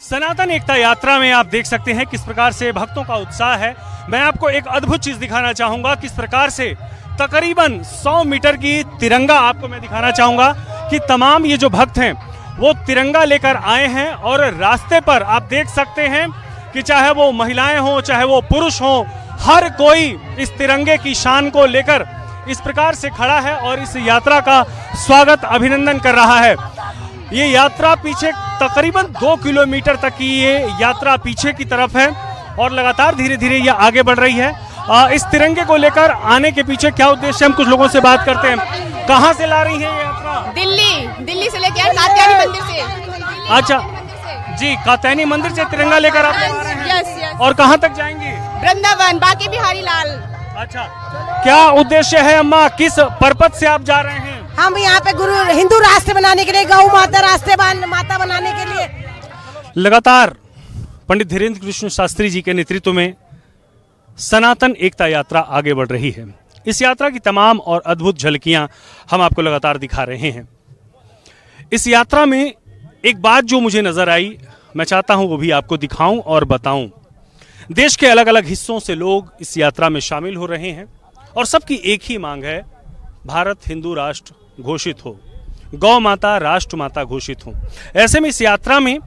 सनातन एकता यात्रा में आप देख सकते हैं किस प्रकार से भक्तों का उत्साह है। मैं आपको एक अद्भुत चीज दिखाना चाहूंगा, किस प्रकार से तकरीबन 100 मीटर की तिरंगा आपको मैं दिखाना चाहूंगा कि तमाम ये जो भक्त हैं वो तिरंगा लेकर आए हैं और रास्ते पर आप देख सकते हैं कि चाहे वो महिलाएं हों चाहे वो पुरुष हों, हर कोई इस तिरंगे की शान को लेकर इस प्रकार से खड़ा है और इस यात्रा का स्वागत अभिनंदन कर रहा है। ये यात्रा पीछे तकरीबन 2 किलोमीटर तक की ये यात्रा पीछे की तरफ है और लगातार धीरे धीरे ये आगे बढ़ रही है। इस तिरंगे को लेकर आने के पीछे क्या उद्देश्य है, हम कुछ लोगों से बात करते हैं। कहाँ से ला रही है ये यात्रा? दिल्ली से लेके कात्यायनी मंदिर से। अच्छा जी, कात्यायनी मंदिर से तिरंगा लेकर आप आ रहे हैं? यस। और कहाँ तक जाएंगी? वृंदावन, बाकी बिहारी लाल। अच्छा, क्या उद्देश्य है अम्मा, किस पर्पज से आप जा रहे हैं? हम यहाँ पे गुरु हिंदू राष्ट्र बनाने के लिए, गौ माता राष्ट्र माता बनाने के लिए। लगातार पंडित धीरेन्द्र कृष्ण शास्त्री जी के नेतृत्व में सनातन एकता यात्रा आगे बढ़ रही है। इस यात्रा की तमाम और अद्भुत झलकियां हम आपको लगातार दिखा रहे हैं। इस यात्रा में एक बात जो मुझे नजर आई, मैं चाहता हूं वो भी आपको दिखाऊं और बताऊं। देश के अलग अलग हिस्सों से लोग इस यात्रा में शामिल हो रहे हैं और सबकी एक ही मांग है, भारत हिंदू राष्ट्र घोषित हो, गौ माता राष्ट्र माता घोषित हो। ऐसे में इस यात्रा में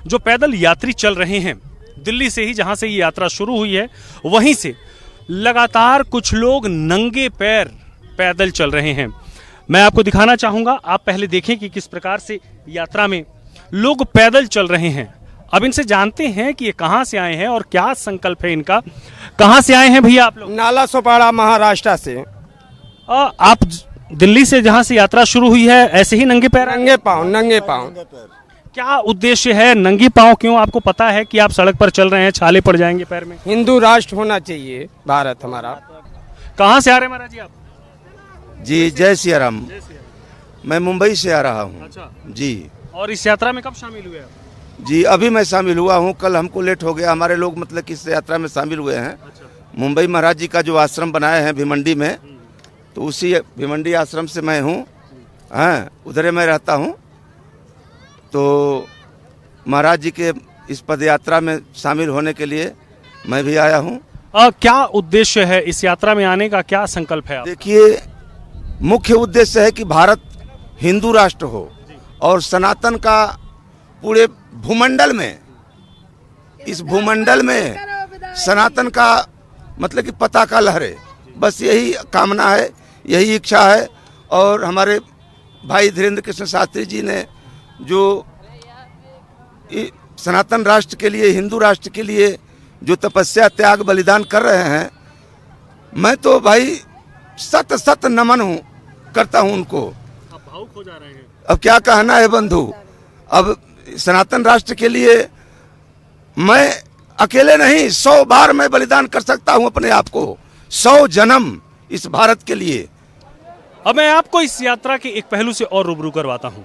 जो पैदल यात्री चल रहे हैं, दिल्ली से ही जहां से ये यात्रा शुरू हुई है वहीं से लगातार कुछ लोग नंगे पैर पैदल चल रहे हैं। मैं आपको दिखाना चाहूंगा, आप पहले देखें कि किस प्रकार से यात्रा में लोग पैदल चल रहे हैं। अब इनसे जानते हैं कि ये कहां से आए हैं और क्या संकल्प है इनका। कहां से आए हैं भैया आप लोग? नाला सोपाड़ा, महाराष्ट्र से। आप दिल्ली से जहां से यात्रा शुरू हुई है ऐसे ही नंगे पैर? नंगे पाँव। क्या उद्देश्य है, नंगे पाँव क्यों? आपको पता है कि आप सड़क पर चल रहे हैं, छाले पड़ जाएंगे पैर में। हिंदू राष्ट्र होना चाहिए भारत हमारा। कहाँ से आ रहे हैं महाराज जी आप? जी जय सिया राम। मैं मुंबई से आ रहा हूँ। अच्छा जी। और इस यात्रा में कब शामिल हुए आप? जी अभी मैं शामिल हुआ हूँ, कल हमको लेट हो गया। हमारे लोग मतलब कि इस यात्रा में शामिल हुए हैं। अच्छा। मुंबई महाराज जी का जो आश्रम बनाए हैं भिमंडी में, तो उसी भिमंडी आश्रम से मैं हूँ। हाँ, उधर मैं रहता हूँ। तो महाराज जी के इस पद यात्रा में शामिल होने के लिए मैं भी आया हूँ। क्या उद्देश्य है इस यात्रा में आने का, क्या संकल्प है? देखिए, मुख्य उद्देश्य है कि भारत हिंदू राष्ट्र हो और सनातन का पूरे भूमंडल में, इस भूमंडल में सनातन का मतलब कि पताका लहरे, बस यही कामना है, यही इच्छा है। और हमारे भाई धीरेन्द्र कृष्ण शास्त्री जी ने जो सनातन राष्ट्र के लिए, हिंदू राष्ट्र के लिए जो तपस्या, त्याग, बलिदान कर रहे हैं, मैं तो भाई सत नमन करता हूं उनको। आप भावुक हो जा रहे हैं। अब क्या कहना है बंधु, अब सनातन राष्ट्र के लिए मैं अकेले नहीं, 100 बार मैं बलिदान कर सकता हूं अपने आप को, 100 जन्म इस भारत के लिए। अब मैं आपको इस यात्रा के एक पहलू से और रूबरू करवाता हूं।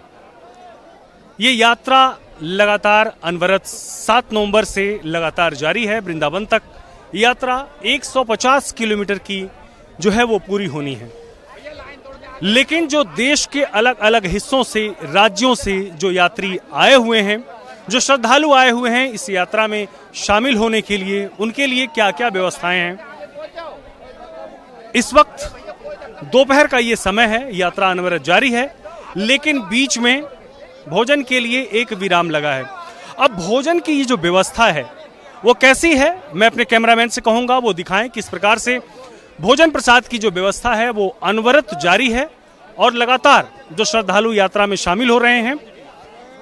ये यात्रा लगातार अनवरत 7 नवंबर से लगातार जारी है। वृंदावन तक यात्रा 150 किलोमीटर की जो है वो पूरी होनी है। लेकिन जो देश के अलग अलग हिस्सों से, राज्यों से जो यात्री आए हुए हैं, जो श्रद्धालु आए हुए हैं इस यात्रा में शामिल होने के लिए, उनके लिए क्या क्या व्यवस्थाएं हैं। इस वक्त दोपहर का ये समय है, यात्रा अनवरत जारी है, लेकिन बीच में भोजन के लिए एक विराम लगा है। अब भोजन की ये जो व्यवस्था है वो कैसी है, मैं अपने कैमरामैन से कहूंगा वो दिखाएं किस प्रकार से भोजन प्रसाद की जो व्यवस्था है वो अनवरत जारी है और लगातार जो श्रद्धालु यात्रा में शामिल हो रहे हैं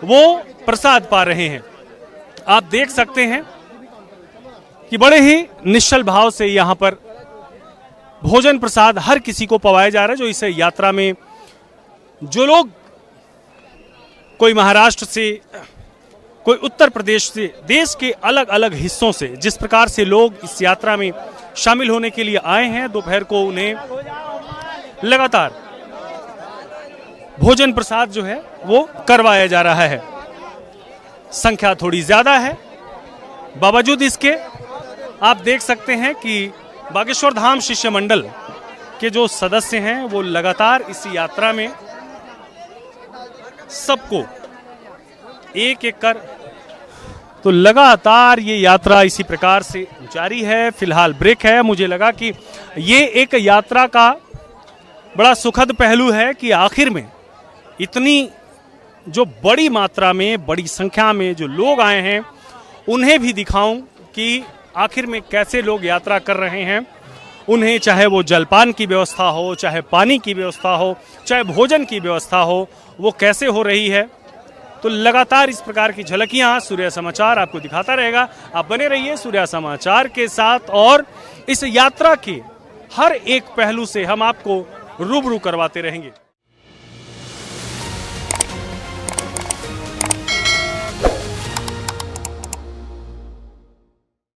वो प्रसाद पा रहे हैं। आप देख सकते हैं कि बड़े ही निश्चल भाव से यहाँ पर भोजन प्रसाद हर किसी को पवाया जा रहा है। जो इस यात्रा में जो लोग, कोई महाराष्ट्र से, कोई उत्तर प्रदेश से, देश के अलग अलग हिस्सों से जिस प्रकार से लोग इस यात्रा में शामिल होने के लिए आए हैं, दोपहर को उन्हें लगातार भोजन प्रसाद जो है वो करवाया जा रहा है। संख्या थोड़ी ज्यादा है, बावजूद इसके आप देख सकते हैं कि बागेश्वर धाम शिष्य मंडल के जो सदस्य हैं वो लगातार इस यात्रा में सबको एक एक कर तो लगातार ये यात्रा इसी प्रकार से जारी है। फिलहाल ब्रेक है। मुझे लगा कि ये एक यात्रा का बड़ा सुखद पहलू है कि आखिर में इतनी जो बड़ी मात्रा में, बड़ी संख्या में जो लोग आए हैं उन्हें भी दिखाऊं कि आखिर में कैसे लोग यात्रा कर रहे हैं। उन्हें चाहे वो जलपान की व्यवस्था हो, चाहे पानी की व्यवस्था हो, चाहे भोजन की व्यवस्था हो, वो कैसे हो रही है। तो लगातार इस प्रकार की झलकियां सूर्या समाचार आपको दिखाता रहेगा। आप बने रहिए सूर्या समाचार के साथ और इस यात्रा के हर एक पहलू से हम आपको रूबरू करवाते रहेंगे।